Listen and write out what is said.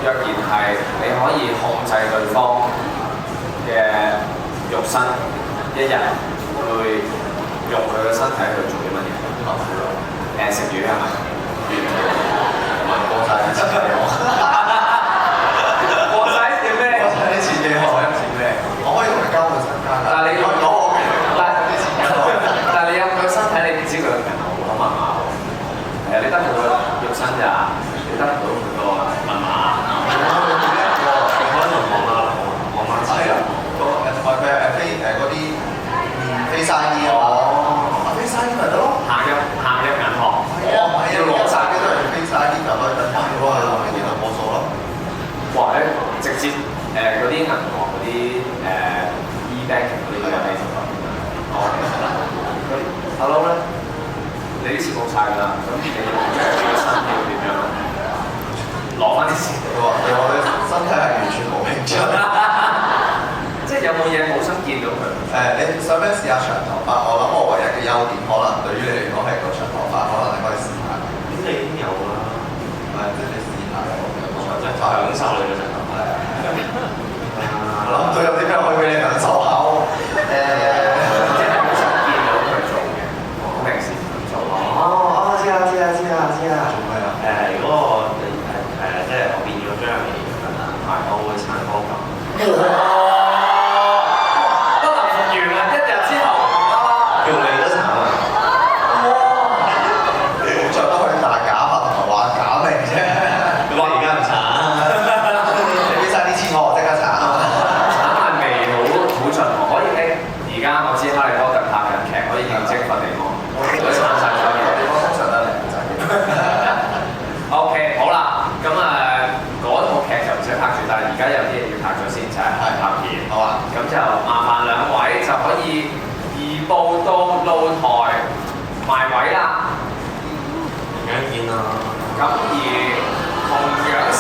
若然係你可以控制對方嘅肉身，一日會用佢嘅身體去做啲乜嘢？食魚係咪？問過晒啲錢俾我。過晒啲咩？過晒啲錢俾我。我可以同佢交換身家㗎。但係你攞我嘅，但係你有佢嘅身體，你唔知佢嘅銀行戶口密碼喎。你得佢個肉身咋，你得唔到佢個密碼。我媽知啊。同埋佢係嗰啲飛山醫啊嘛。飛山醫咪得咯。行入銀行。要攞晒嘅都係飛山醫就可以等翻嗰個電腦過數咯。哇！直接嗰啲銀行嗰啲e-banking 嗰啲都係你做㗎。咁 hello 咧，你啲錢冇晒㗎啦，咁你個身體要點樣咧？攞翻啲錢俾我，對我嘅身體係完全冇興趣。即係有冇嘢好想見到佢？你想唔想試下長頭髮？我諗我唯一嘅優點，可能對於你嚟講係個長頭髮，可能你可以試下。咁你已經有啦。即係你試下有長頭髮，享受你嘅長頭髮。諗到有啲咩可以俾你享受下喎？即係好想見到佢做嘅，我平時唔做。知啊！做咩啊？如果我即係我變咗張嘅嘢，我會撐波咁。不能復原啊！一日之後，叫你都慘啊！你冇着得去大假髮同埋畫假眉啫。你話而家唔慘？你俾晒啲錢我，即刻慘。慘係未好盡喎，可以而家我知哈利波特拍緊劇，可以應徵佛地魔，我慘晒所有嘢。我通常都係靚仔。OK， 好啦，咁嗰套劇就唔使拍住，但係而家有啲嘢要拍咗先，就係拍片。好啊，咁就麻煩兩位就可以移步到露台埋位啦。唔緊見啦。咁而同樣時